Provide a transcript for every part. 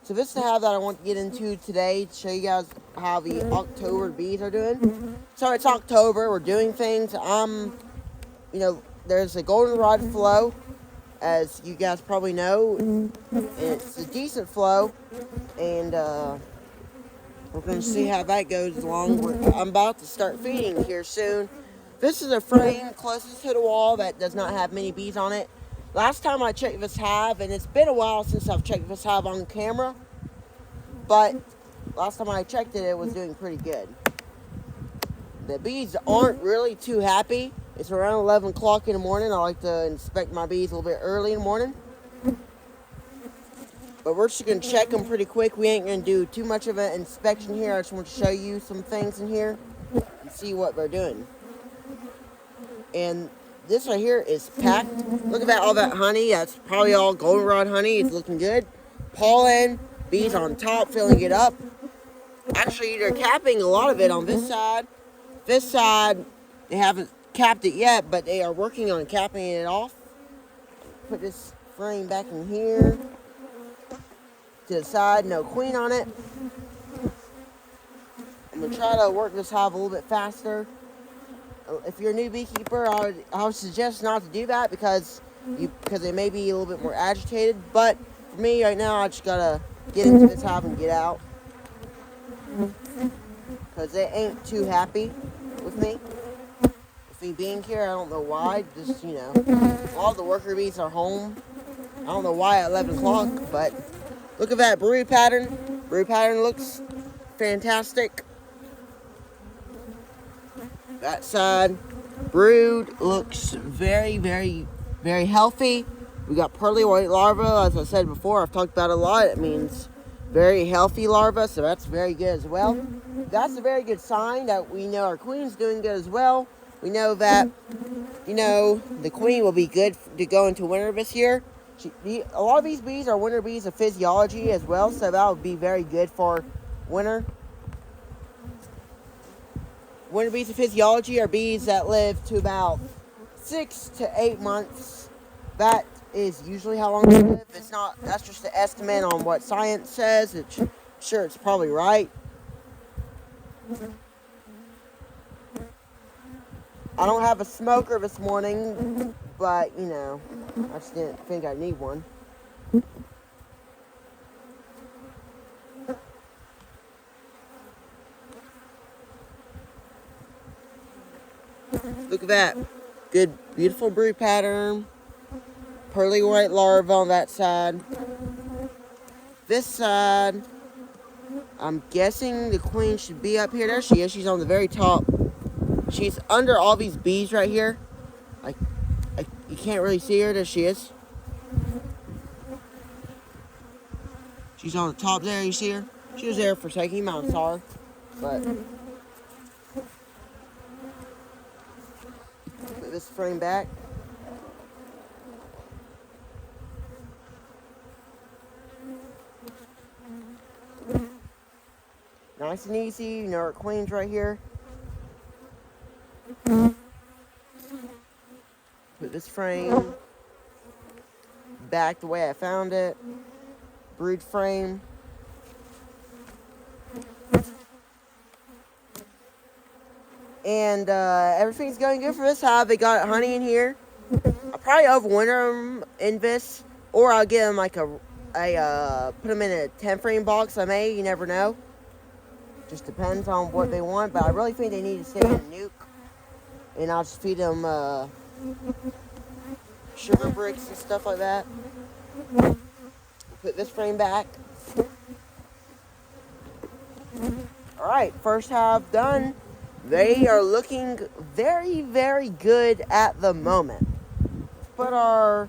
So this is the hive that I want to get into today to show you guys how the October bees are doing. So it's October, we're doing things. There's a goldenrod flow, as you guys probably know, and it's a decent flow, and we're going to see how that goes along. I'm about to start feeding here soon. This is a frame closest to the wall that does not have many bees on it. Last time I checked this hive, and it's been a while since I've checked this hive on camera, but last time I checked it, it was doing pretty good. The bees aren't really too happy. It's around 11 o'clock in the morning. I like to inspect my bees a little bit early in the morning. But we're just going to check them pretty quick. We ain't going to do too much of an inspection here. I just want to show you some things in here and see what they're doing. And this right here is packed. Look at that, all that honey. That's probably all goldenrod honey. It's looking good. Pollen, bees on top filling it up. Actually, they're capping a lot of it on this side. This side, they haven't capped it yet, but they are working on capping it off. Put this frame back in here. To the side, no queen on it. I'm going to try to work this hive a little bit faster. If you're a new beekeeper, I would suggest not to do that because they may be a little bit more agitated. But for me right now, I just gotta get into this hive and get out because they ain't too happy with me being here. I don't know why. Just all the worker bees are home. I don't know why at 11 o'clock, but look at that brood pattern. Brood pattern looks fantastic. That side, brood looks very, very, very healthy. We got pearly white larvae, as I said before. I've talked about it a lot. It means very healthy larvae, so that's very good as well. That's a very good sign that we know our queen's doing good as well. We know that, the queen will be good to go into winter this year. A lot of these bees are winter bees of physiology as well, so that would be very good for winter. Winter bees of physiology are bees that live to about 6 to 8 months. That is usually how long they live. That's just an estimate on what science says. It's probably right. I don't have a smoker this morning, but, I just didn't think I need one. Look at that. Good, beautiful brood pattern. Pearly white larvae on that side. This side, I'm guessing the queen should be up here. There she is. She's on the very top. She's under all these bees right here. You can't really see her. There she is. She's on the top there. You see her? She was there for a second. You might have saw her. But put this frame back. Nice and easy. Our queen's right here. Put this frame back the way I found it. Brood frame. And everything's going good for this hive. They got honey in here. I'll probably overwinter them in this, or I'll get them put them in a 10 frame box. You never know. Just depends on what they want, but I really think they need to stay in a nuke. And I'll just feed them sugar bricks and stuff like that. Put this frame back. Alright, first hive done. They are looking very, very good at the moment. Let's put our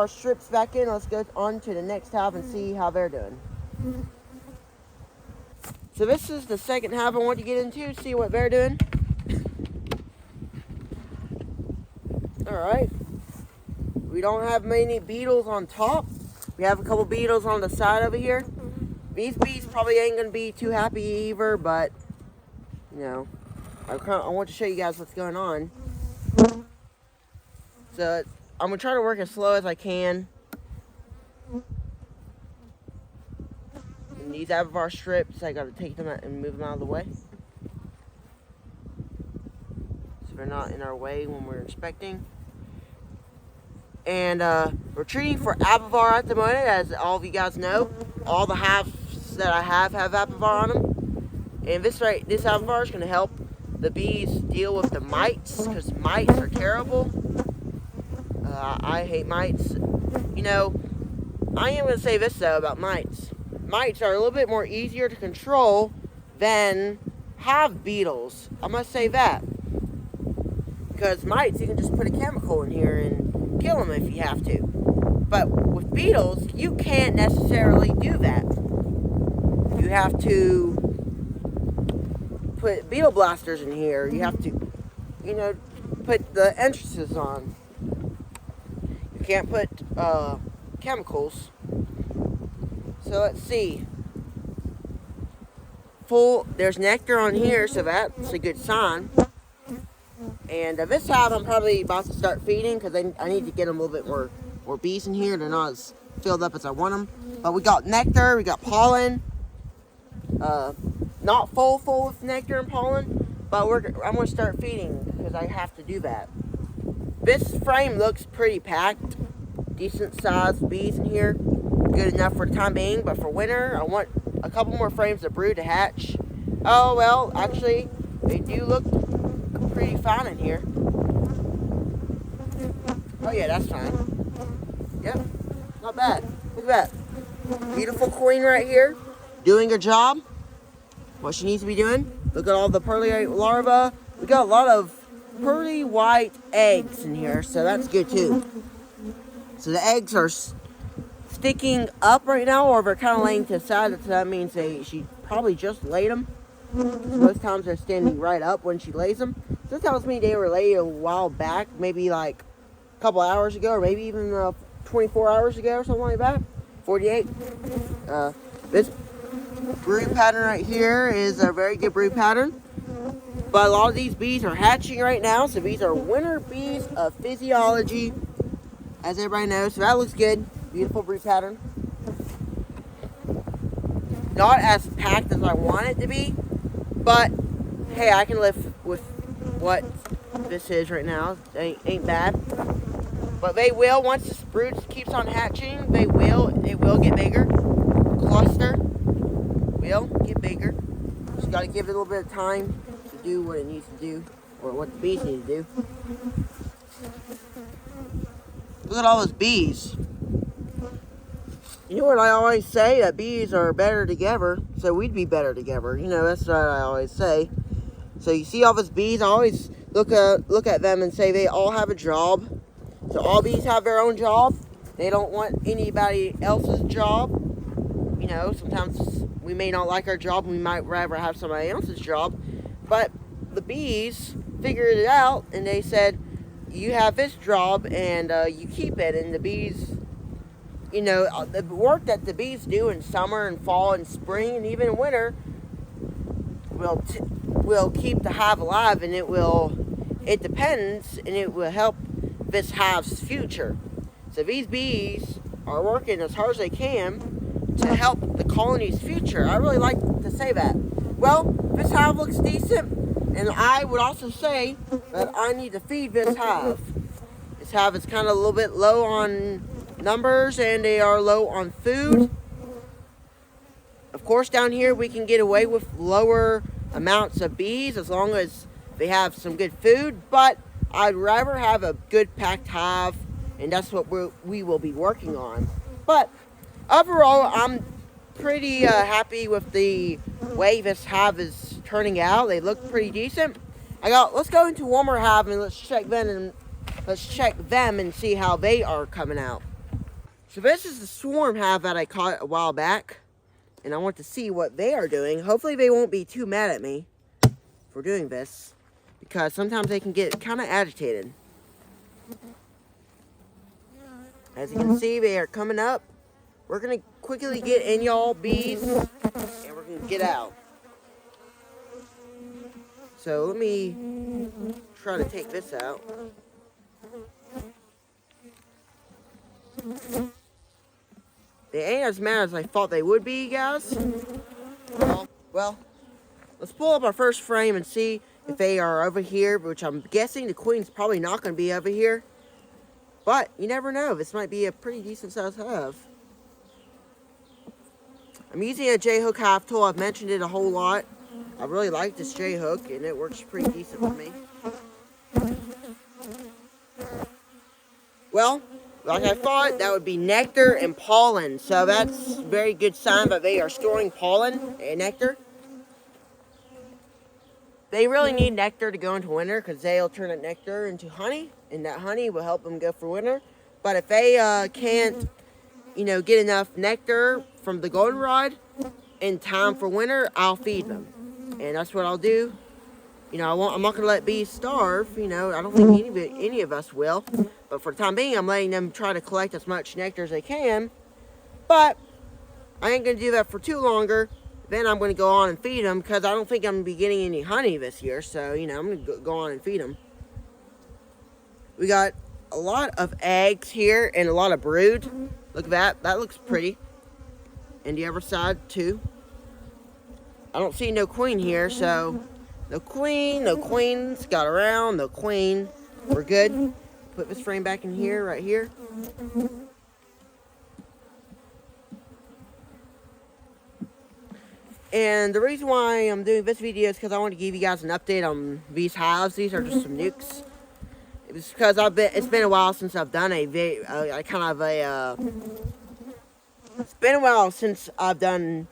strips back in. Let's go on to the next hive and see how they're doing. So this is the second hive I want to get into, see what they're doing. Alright. We don't have many beetles on top. We have a couple beetles on the side over here. These bees probably ain't going to be too happy either, but, I want to show you guys what's going on. So, I'm going to try to work as slow as I can. And these avivar strips, I gotta take them out and move them out of the way, so they're not in our way when we're inspecting. And we're treating for avivar at the moment, as all of you guys know. All the hives that I have avivar on them. And this avivar is going to help the bees deal with the mites, because mites are terrible. I hate mites. You know, I am going to say this though about mites. Mites are a little bit more easier to control than hive beetles. I must say that. Because mites, you can just put a chemical in here and kill them if you have to. But with beetles, you can't necessarily do that. You have to put beetle blasters in here. You have to, you know, put the entrances on. You can't put chemicals. So let's see. There's nectar on here, so that's a good sign. And this hive I'm probably about to start feeding, because I need to get them a little bit more bees in here. They're not as filled up as I want them. But we got nectar, we got pollen. Not full with nectar and pollen, but I'm going to start feeding because I have to do that. This frame looks pretty packed. Decent sized bees in here. Good enough for the time being, but for winter, I want a couple more frames of brood to hatch. Oh, well, actually, they do look pretty fine in here. Oh yeah, that's fine. Yep, not bad. Look at that. Beautiful queen right here, doing her job. What she needs to be doing. Look at all the pearly larvae. We got a lot of pearly white eggs in here, so that's good too. So the eggs are sticking up right now, or they're kind of laying to the side. So that means she probably just laid them. Most times they're standing right up when she lays them. So that tells me they were laid a while back, maybe like a couple hours ago, or maybe even 24 hours ago or something like that. 48. This brood pattern right here is a very good brood pattern. But a lot of these bees are hatching right now, so these are winter bees of physiology, as everybody knows. So that looks good. Beautiful brood pattern. Not as packed as I want it to be, but hey, I can live with what this is right now. It ain't bad. But they will, once this brood keeps on hatching, it will get bigger. Cluster will get bigger. Just got to give it a little bit of time to do what it needs to do, or what the bees need to do. Look at all those bees. You know what I always say? That bees are better together, so we'd be better together. You know, that's what I always say. So you see all those bees, I always look at them and say they all have a job. So all bees have their own job. They don't want anybody else's job. You know, sometimes we may not like our job, we might rather have somebody else's job. But the bees figured it out, and they said, you have this job, and you keep it. And the bees, you know, the work that the bees do in summer and fall and spring and even in winter will keep the hive alive, and it depends, and it will help this hive's future. So these bees are working as hard as they can to help the colony's future. I really like to say that. Well, this hive looks decent, and I would also say that I need to feed this hive. This hive is kind of a little bit low on numbers, and they are low on food. Of course, down here we can get away with lower amounts of bees as long as they have some good food, but I'd rather have a good packed hive, and that's what we will be working on. But overall, I'm pretty happy with the way this hive is turning out. They look pretty decent. Let's go into one more hive and let's check them and see how they are coming out. So this is the swarm hive that I caught a while back, and I want to see what they are doing. Hopefully they won't be too mad at me for doing this, because sometimes they can get kind of agitated. As you can see, they are coming up. We're going to quickly get in, y'all, bees, and we're going to get out. So let me try to take this out. They ain't as mad as I thought they would be, guys. Well, let's pull up our first frame and see if they are over here, which I'm guessing the queen's probably not going to be over here. But you never know. This might be a pretty decent sized hive. I'm using a J-hook hive tool. I've mentioned it a whole lot. I really like this J-hook, and it works pretty decent for me. Well, like I thought, that would be nectar and pollen. So that's a very good sign that they are storing pollen and nectar. They really need nectar to go into winter because they'll turn that nectar into honey, and that honey will help them go for winter. But if they can't, get enough nectar from the goldenrod in time for winter, I'll feed them, and that's what I'll do. I'm not going to let bees starve. I don't think any of us will. But for the time being, I'm letting them try to collect as much nectar as they can. But I ain't going to do that for too longer. Then I'm going to go on and feed them because I don't think I'm going to be getting any honey this year. So, I'm going to go on and feed them. We got a lot of eggs here and a lot of brood. Look at that. That looks pretty. And the other side, too. I don't see no queen here, so no queens got around, no queen. We're good. Put this frame back in here, right here. And the reason why I'm doing this video is because I want to give you guys an update on these hives. These are just some nukes. It's because it's been a while since I've done it's been a while since I've done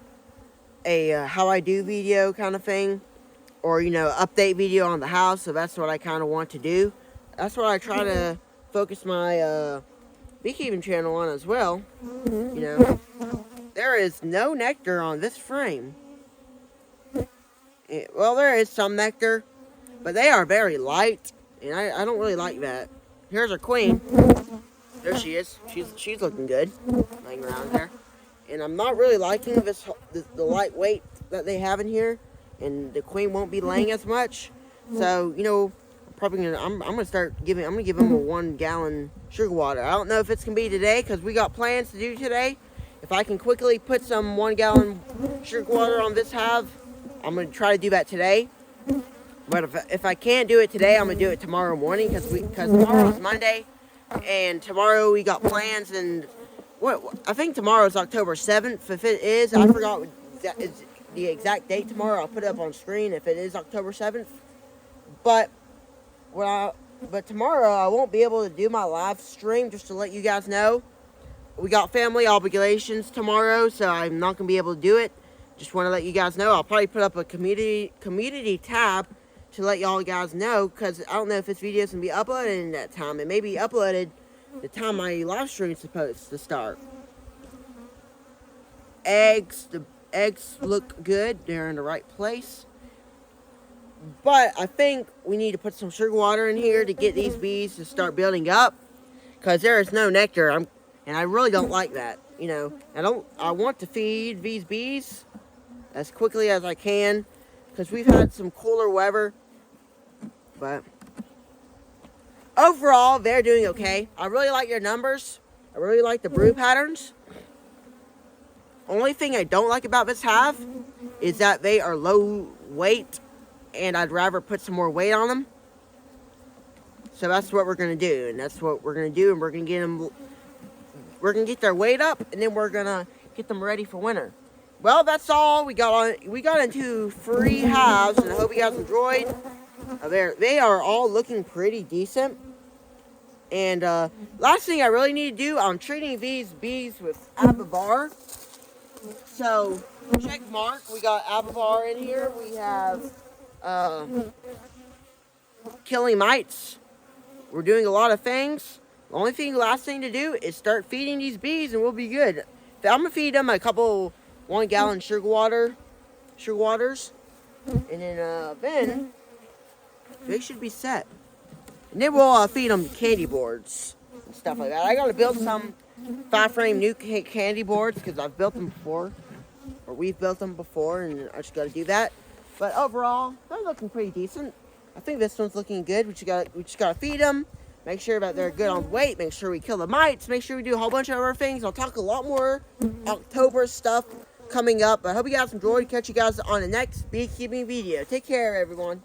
a how I do video kind of thing, or update video on the house. So that's what I kind of want to do. That's what I try to focus my beekeeping channel on as well. There is no nectar on this frame. Well, there is some nectar, but they are very light, and I don't really like that. Here's our queen. There she is. She's looking good, laying around there. And I'm not really liking the lightweight that they have in here, and the queen won't be laying as much. So probably I'm gonna give them a 1 gallon sugar water. I don't know if it's gonna be today because we got plans to do today. If I can quickly put some 1 gallon sugar water on this hive, I'm gonna try to do that today. But if I can't do it today, I'm gonna do it tomorrow morning because tomorrow's Monday, and tomorrow we got plans. And I think tomorrow is October 7th. If it is, I forgot the exact date tomorrow. I'll put it up on screen if it is October 7th. But tomorrow I won't be able to do my live stream, just to let you guys know. We got family obligations tomorrow, so I'm not going to be able to do it. Just want to let you guys know. I'll probably put up a community tab to let y'all guys know, because I don't know if this video is going to be uploaded in that time. It may be uploaded the time my live stream is supposed to start. The eggs look good. They're in the right place. But I think we need to put some sugar water in here to get these bees to start building up, because there is no nectar. And I really don't like that. I want to feed these bees as quickly as I can, because we've had some cooler weather. But overall, they're doing okay. I really like their numbers. I really like the brood patterns. Only thing I don't like about this hive is that they are low weight, and I'd rather put some more weight on them. So that's what we're going to do, and that's what we're going to do, and we're going to get their weight up, and then we're going to get them ready for winter. Well, that's all we got into 3 hives, and I hope you guys enjoyed. They are all looking pretty decent. And last thing I really need to do, I'm treating these bees with Ababar. So check mark. We got Ababar in here. We have killing mites. We're doing a lot of things. The only last thing to do is start feeding these bees, and we'll be good. I'm gonna feed them a couple 1 gallon sugar waters, and then they should be set. And then we'll feed them candy boards and stuff like that. I gotta build some 5-frame new candy boards because I've built them before, or we've built them before, and I just gotta do that. But overall, they're looking pretty decent. I think this one's looking good. We just gotta feed them, Make sure that they're good on weight. Make sure we kill the mites. Make sure we do a whole bunch of other things. I'll talk a lot more October stuff coming up. I hope you guys enjoyed. Catch you guys on the next beekeeping video. Take care, everyone.